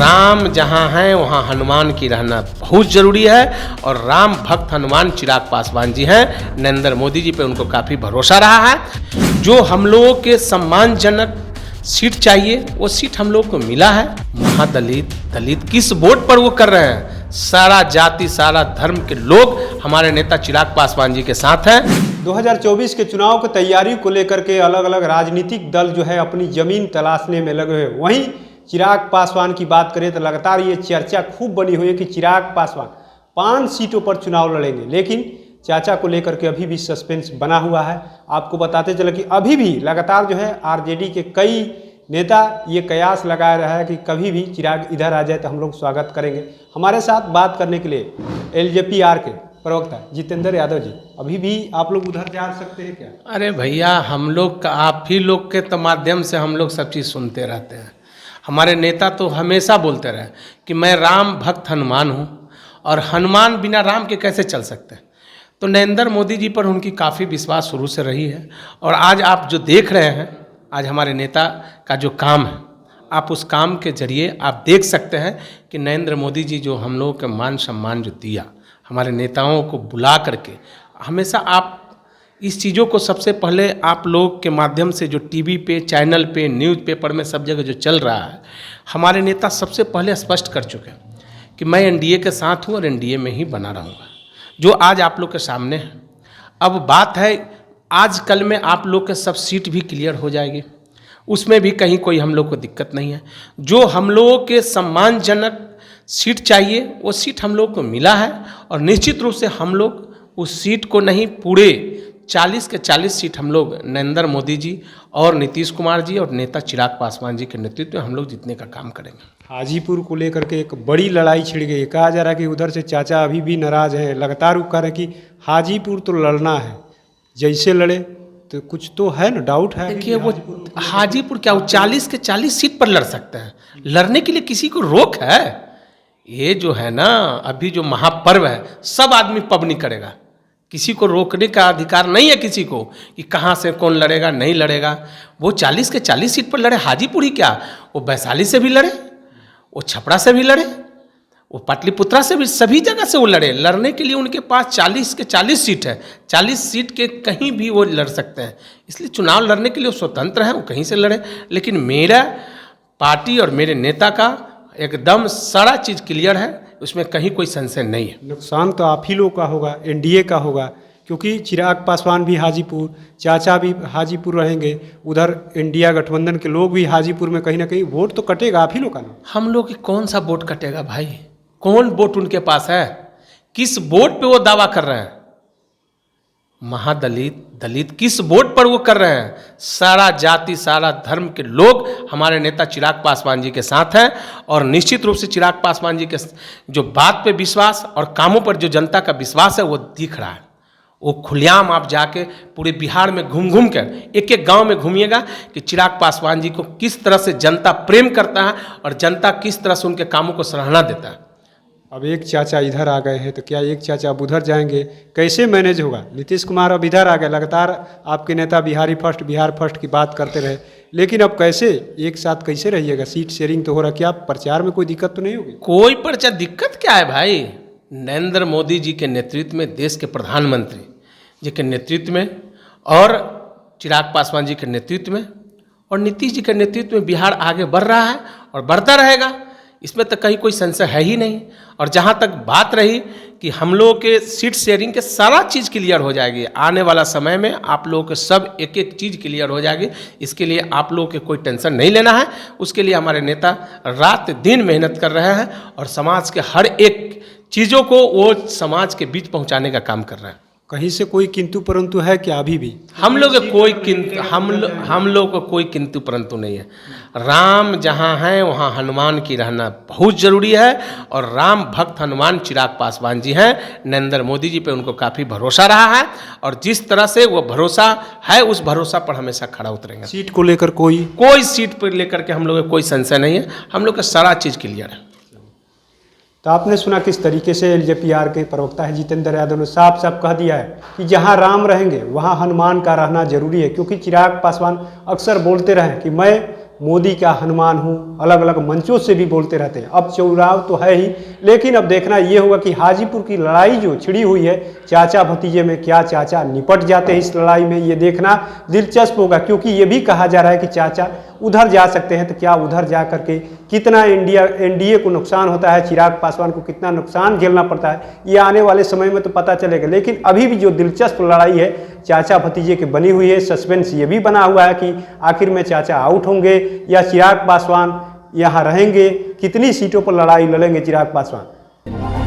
राम जहाँ हैं वहाँ हनुमान की रहना बहुत ज़रूरी है और राम भक्त हनुमान चिराग पासवान जी हैं। नरेंद्र मोदी जी पे उनको काफ़ी भरोसा रहा है। जो हम लोगों के सम्मानजनक सीट चाहिए वो सीट हम लोग को मिला है। महादलित किस वोट पर वो कर रहे हैं? सारा जाति सारा धर्म के लोग हमारे नेता चिराग पासवान जी के साथ हैं। 2024 के चुनाव की तैयारी को लेकर के अलग अलग राजनीतिक दल जो है अपनी जमीन तलाशने में लगे हुए। वहीं चिराग पासवान की बात करें तो लगातार ये चर्चा खूब बनी हुई है कि चिराग पासवान 5 सीटों पर चुनाव लड़ेंगे, लेकिन चाचा को लेकर के अभी भी सस्पेंस बना हुआ है। आपको बताते चले कि अभी भी लगातार जो है आरजेडी के कई नेता ये कयास लगाया रहा है कि कभी भी चिराग इधर आ जाए तो हम लोग स्वागत करेंगे। हमारे साथ बात करने के लिए एलजेपीआर के प्रवक्ता जितेंद्र यादव जी, अभी भी आप लोग उधर जा सकते हैं क्या? अरे भैया, हम लोग का आप ही लोग के तो माध्यम से हम लोग सब चीज़ सुनते रहते हैं। हमारे नेता तो हमेशा बोलते रहे कि मैं राम भक्त हनुमान हूँ और हनुमान बिना राम के कैसे चल सकते हैं। तो नरेंद्र मोदी जी पर उनकी काफ़ी विश्वास शुरू से रही है और आज आप जो देख रहे हैं, आज हमारे नेता का जो काम है, आप उस काम के जरिए आप देख सकते हैं कि नरेंद्र मोदी जी जो हम लोगों के मान सम्मान जो दिया, हमारे नेताओं को बुला करके, हमेशा आप इस चीज़ों को सबसे पहले आप लोग के माध्यम से जो टीवी पे, चैनल पे, न्यूज़पेपर में सब जगह जो चल रहा है, हमारे नेता सबसे पहले स्पष्ट कर चुके हैं कि मैं एनडीए के साथ हूँ और एनडीए में ही बना रहूँगा, जो आज आप लोग के सामने है। अब बात है आज कल में आप लोग के सब सीट भी क्लियर हो जाएगी, उसमें भी कहीं कोई हम लोग को दिक्कत नहीं है। जो हम लोगों के सम्मानजनक सीट चाहिए वो सीट हम लोग को मिला है और निश्चित रूप से हम लोग उस सीट को नहीं, पूरे 40 के 40 सीट हम लोग नरेंद्र मोदी जी और नीतीश कुमार जी और नेता चिराग पासवान जी के नेतृत्व में हम लोग जीतने का काम करेंगे। हाजीपुर को लेकर के एक बड़ी लड़ाई छिड़ गई। कहा जा रहा है कि उधर से चाचा अभी भी नाराज हैं, लगातार वो कह रहे हैं कि हाजीपुर तो लड़ना है, जैसे लड़े तो कुछ तो है ना, डाउट है। देखिए वो हाजीपुर क्या, वो 40 के 40 सीट पर लड़ सकते हैं, लड़ने के लिए किसी को रोक है? ये जो है ना, अभी जो महापर्व है, सब आदमी पबनी करेगा, किसी को रोकने का अधिकार नहीं है किसी को कि कहाँ से कौन लड़ेगा नहीं लड़ेगा। वो 40 के 40 सीट पर लड़े। हाजीपुर ही क्या, वो वैशाली से भी लड़े, वो छपरा से भी लड़े, वो पाटलिपुत्रा से भी, सभी जगह से वो लड़े। लड़ने के लिए उनके पास 40 के 40 सीट है, 40 सीट के कहीं भी वो लड़ सकते हैं। इसलिए चुनाव लड़ने के लिए वो स्वतंत्र हैं, वो कहीं से लड़े। लेकिन मेरा पार्टी और मेरे नेता का एकदम सारा चीज़ क्लियर है, उसमें कहीं कोई संशय नहीं है। नुकसान तो आप ही लोग का होगा, एनडीए का होगा, क्योंकि चिराग पासवान भी हाजीपुर, चाचा भी हाजीपुर रहेंगे, उधर इंडिया गठबंधन के लोग भी हाजीपुर में कहीं ना कहीं वोट तो कटेगा आप ही लोग का ना। हम लोग की कौन सा वोट कटेगा भाई? कौन वोट उनके पास है? किस वोट पे वो दावा कर रहे हैं? महादलित किस वोट पर वो कर रहे हैं? सारा जाति सारा धर्म के लोग हमारे नेता चिराग पासवान जी के साथ हैं और निश्चित रूप से चिराग पासवान जी के जो बात पे विश्वास और कामों पर जो जनता का विश्वास है वो दिख रहा है। वो खुलेआम आप जाके पूरे बिहार में घूम घूम कर एक एक गांव में घूमिएगा कि चिराग पासवान जी को किस तरह से जनता प्रेम करता है और जनता किस तरह से उनके कामों को सराहना देता है। अब एक चाचा इधर आ गए हैं तो क्या एक चाचा अब उधर जाएंगे? कैसे मैनेज होगा? नीतीश कुमार अब इधर आ गए, लगातार आपके नेता बिहार फर्स्ट की बात करते रहे, लेकिन अब कैसे एक साथ कैसे रहिएगा? सीट शेयरिंग तो हो रहा, क्या प्रचार में कोई दिक्कत तो नहीं होगी? कोई प्रचार दिक्कत क्या है भाई? नरेंद्र मोदी जी के नेतृत्व में, देश के प्रधानमंत्री जी के नेतृत्व में और चिराग पासवान जी के नेतृत्व में और नीतीश जी के नेतृत्व में बिहार आगे बढ़ रहा है और बढ़ता रहेगा, इसमें तो कहीं कोई संशय है ही नहीं। और जहाँ तक बात रही कि हम लोगों के सीट शेयरिंग के सारा चीज़ क्लियर हो जाएगी, आने वाला समय में आप लोगों के सब एक एक चीज़ क्लियर हो जाएगी। इसके लिए आप लोगों के कोई टेंशन नहीं लेना है। उसके लिए हमारे नेता रात दिन मेहनत कर रहे हैं और समाज के हर एक चीज़ों को वो समाज के बीच पहुँचाने का काम कर रहे हैं। कहीं से कोई किंतु परंतु है क्या? अभी भी हम लोग को कोई किंतु परंतु नहीं है। राम जहाँ हैं वहाँ हनुमान की रहना बहुत ज़रूरी है और राम भक्त हनुमान चिराग पासवान जी हैं। नरेंद्र मोदी जी पे उनको काफ़ी भरोसा रहा है और जिस तरह से वो भरोसा है उस भरोसा पर हमेशा खड़ा उतरेंगे। सीट को लेकर कोई सीट पर लेकर के हम लोग को कोई संशय नहीं है, हम लोग का सारा चीज़ क्लियर है। तो आपने सुना किस तरीके से एलजेपीआर के प्रवक्ता है जितेंद्र यादव ने साफ साफ कह दिया है कि जहां राम रहेंगे वहां हनुमान का रहना जरूरी है, क्योंकि चिराग पासवान अक्सर बोलते रहे कि मैं मोदी का हनुमान हूँ, अलग अलग मंचों से भी बोलते रहते हैं। अब चुनाव तो है ही, लेकिन अब देखना ये होगा कि हाजीपुर की लड़ाई जो छिड़ी हुई है चाचा भतीजे में, क्या चाचा निपट जाते हैं इस लड़ाई में, ये देखना दिलचस्प होगा। क्योंकि ये भी कहा जा रहा है कि चाचा उधर जा सकते हैं, तो क्या उधर जा करके कितना एनडीए को नुकसान होता है, चिराग पासवान को कितना नुकसान झेलना पड़ता है, ये आने वाले समय में तो पता चलेगा। लेकिन अभी भी जो दिलचस्प लड़ाई है चाचा भतीजे की बनी हुई है, सस्पेंस ये भी बना हुआ है कि आखिर में चाचा आउट होंगे या चिराग पासवान यहाँ रहेंगे, कितनी सीटों पर लड़ाई लड़ेंगे चिराग पासवान।